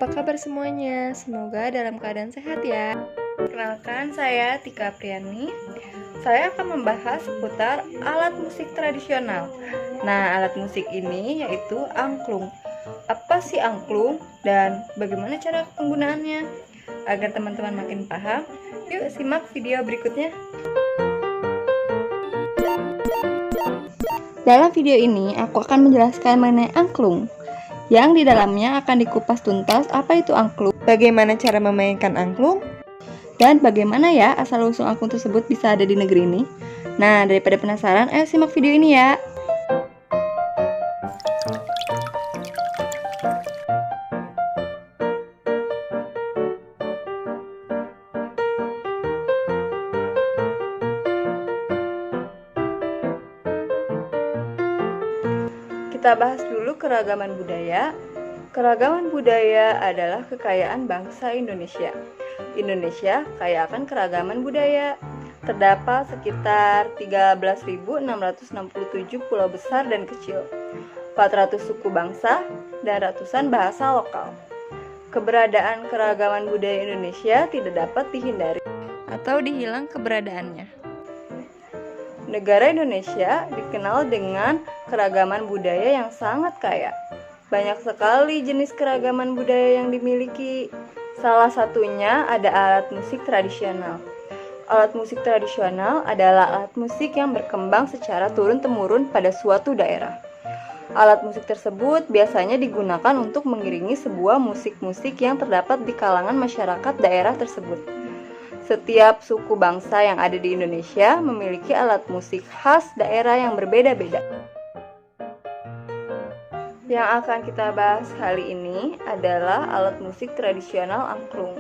apa kabar semuanya? Semoga dalam keadaan sehat ya. Perkenalkan, saya Tika Priani. Saya akan membahas seputar alat musik tradisional. Nah, alat musik ini yaitu angklung. Apa sih angklung dan bagaimana cara penggunaannya? Agar teman-teman makin paham, yuk simak video berikutnya. Dalam video ini, aku akan menjelaskan mengenai angklung, yang di dalamnya akan dikupas tuntas apa itu angklung, bagaimana cara memainkan angklung, dan bagaimana ya asal-usul angklung tersebut bisa ada di negeri ini. Nah, daripada penasaran, ayo simak video ini ya. Kita bahas dulu keragaman budaya. Keragaman budaya adalah kekayaan bangsa Indonesia. Indonesia kaya akan keragaman budaya. Terdapat sekitar 13.667 pulau besar dan kecil, 400 suku bangsa, dan ratusan bahasa lokal. Keberadaan keragaman budaya Indonesia tidak dapat dihindari atau dihilang keberadaannya. Negara Indonesia dikenal dengan keragaman budaya yang sangat kaya. Banyak sekali jenis keragaman budaya yang dimiliki. Salah satunya ada alat musik tradisional. Alat musik tradisional adalah alat musik yang berkembang secara turun-temurun pada suatu daerah. Alat musik tersebut biasanya digunakan untuk mengiringi sebuah musik-musik yang terdapat di kalangan masyarakat daerah tersebut. Setiap suku bangsa yang ada di Indonesia memiliki alat musik khas daerah yang berbeda-beda. Yang akan kita bahas kali ini adalah alat musik tradisional angklung.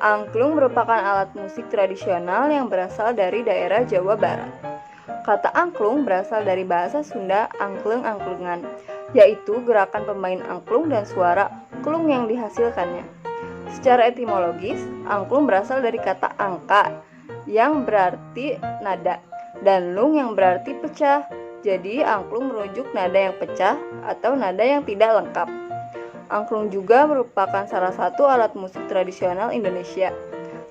Angklung merupakan alat musik tradisional yang berasal dari daerah Jawa Barat. Kata angklung berasal dari bahasa Sunda angklung-angklungan, yaitu gerakan pemain angklung dan suara klung yang dihasilkannya. Secara etimologis, angklung berasal dari kata angka yang berarti nada dan lung yang berarti pecah. Jadi angklung merujuk nada yang pecah atau nada yang tidak lengkap. Angklung juga merupakan salah satu alat musik tradisional Indonesia.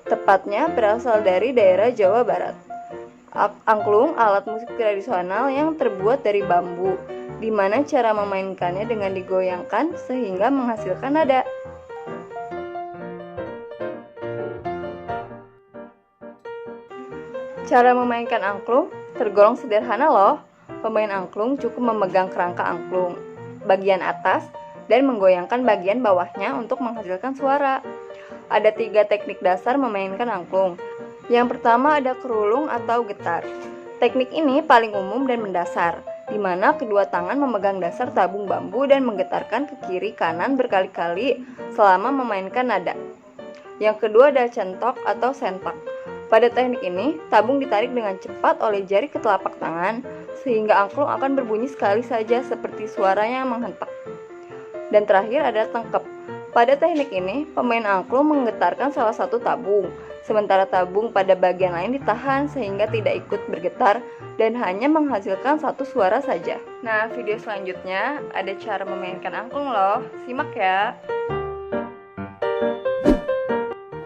Tepatnya berasal dari daerah Jawa Barat. Angklung alat musik tradisional yang terbuat dari bambu, di mana cara memainkannya dengan digoyangkan sehingga menghasilkan nada. Cara memainkan angklung tergolong sederhana loh. Pemain angklung cukup memegang kerangka angklung bagian atas dan menggoyangkan bagian bawahnya untuk menghasilkan suara. Ada 3 teknik dasar memainkan angklung. Yang pertama ada kerulung atau getar. Teknik ini paling umum dan mendasar, di mana kedua tangan memegang dasar tabung bambu dan menggetarkan ke kiri kanan berkali-kali selama memainkan nada. Yang kedua ada centok atau sentak. Pada teknik ini, tabung ditarik dengan cepat oleh jari ke telapak tangan, sehingga angklung akan berbunyi sekali saja seperti suaranya menghentak. Dan terakhir ada tengkep. Pada teknik ini, pemain angklung menggetarkan salah satu tabung, sementara tabung pada bagian lain ditahan sehingga tidak ikut bergetar dan hanya menghasilkan satu suara saja. Nah, video selanjutnya ada cara memainkan angklung loh. Simak ya.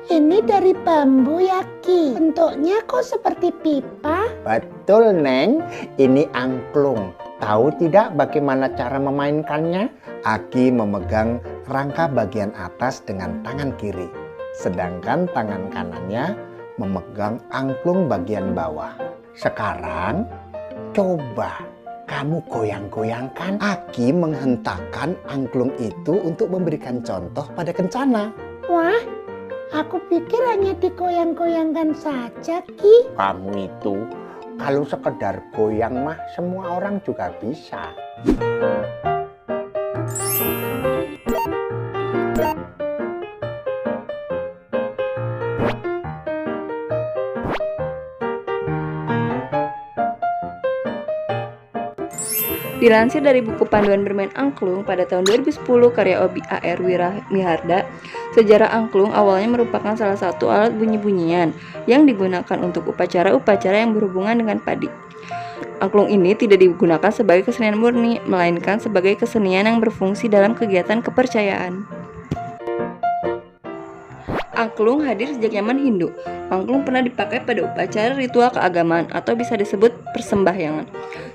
Ini dari bambu ya Ki? Bentuknya kok seperti pipa? Betul Neng, ini angklung. Tahu tidak bagaimana cara memainkannya? Aki memegang rangka bagian atas dengan tangan kiri, sedangkan tangan kanannya memegang angklung bagian bawah. Sekarang coba kamu goyang-goyangkan. Aki menghentakkan angklung itu untuk memberikan contoh pada kencana. Wah, aku pikir hanya digoyang-goyangkan saja Ki. Kamu itu kalau sekedar goyang mah semua orang juga bisa. Dilansir dari buku Panduan Bermain Angklung pada tahun 2010 karya Obi A.R. Wiramiharda, sejarah angklung awalnya merupakan salah satu alat bunyi-bunyian yang digunakan untuk upacara-upacara yang berhubungan dengan padi. Angklung ini tidak digunakan sebagai kesenian murni, melainkan sebagai kesenian yang berfungsi dalam kegiatan kepercayaan. Angklung hadir sejak zaman Hindu. Angklung pernah dipakai pada upacara ritual keagamaan atau bisa disebut persembahyangan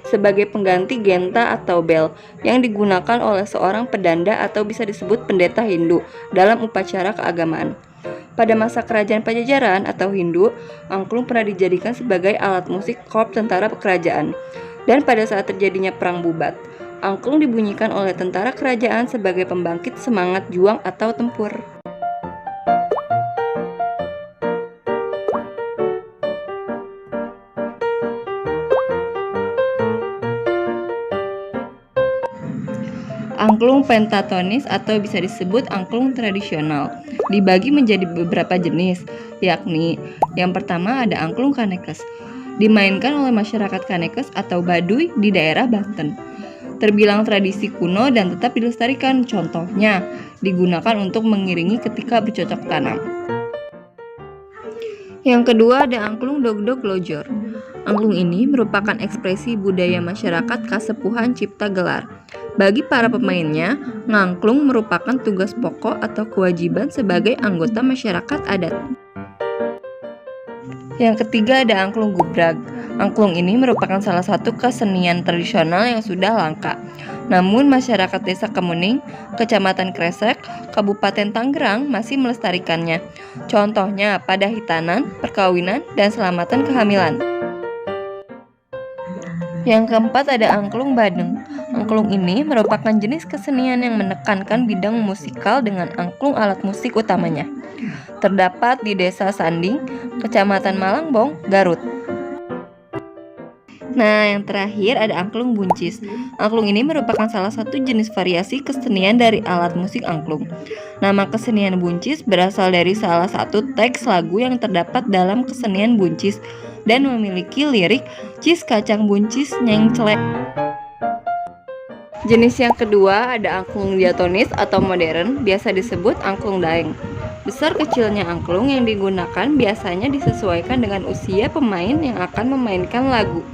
sebagai pengganti genta atau bel yang digunakan oleh seorang pedanda atau bisa disebut pendeta Hindu dalam upacara keagamaan. Pada masa kerajaan Pajajaran atau Hindu, angklung pernah dijadikan sebagai alat musik korps tentara kerajaan. Dan pada saat terjadinya perang bubat, angklung dibunyikan oleh tentara kerajaan sebagai pembangkit semangat juang atau tempur. Angklung pentatonis atau bisa disebut angklung tradisional dibagi menjadi beberapa jenis, yakni yang pertama ada angklung Kanekes, dimainkan oleh masyarakat Kanekes atau Baduy di daerah Banten. Terbilang tradisi kuno dan tetap dilestarikan, contohnya digunakan untuk mengiringi ketika bercocok tanam. Yang kedua ada angklung Dogdog Lojor. Angklung ini merupakan ekspresi budaya masyarakat Kasepuhan Cipta Gelar. Bagi para pemainnya, ngangklung merupakan tugas pokok atau kewajiban sebagai anggota masyarakat adat. Yang ketiga ada angklung Gubrag. Angklung ini merupakan salah satu kesenian tradisional yang sudah langka. Namun masyarakat Desa Kemuning, Kecamatan Kresek, Kabupaten Tangerang masih melestarikannya. Contohnya pada hitanan, perkawinan, dan selamatan kehamilan. Yang keempat ada angklung Badeng. Angklung ini merupakan jenis kesenian yang menekankan bidang musikal dengan angklung alat musik utamanya. Terdapat di Desa Sanding, Kecamatan Malangbong, Garut. Nah, yang terakhir ada angklung buncis. Angklung ini merupakan salah satu jenis variasi kesenian dari alat musik angklung. Nama kesenian buncis berasal dari salah satu teks lagu yang terdapat dalam kesenian buncis dan memiliki lirik "Cis kacang buncis nyeng celek". Jenis yang kedua ada angklung diatonis atau modern, biasa disebut angklung daeng. Besar kecilnya angklung yang digunakan biasanya disesuaikan dengan usia pemain yang akan memainkan lagu.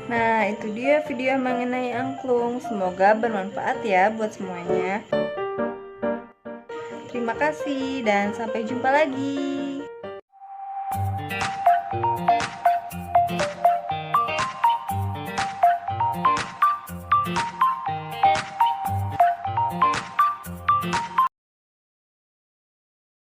Nah, itu dia video mengenai angklung. Semoga bermanfaat ya buat semuanya. Terima kasih dan sampai jumpa lagi.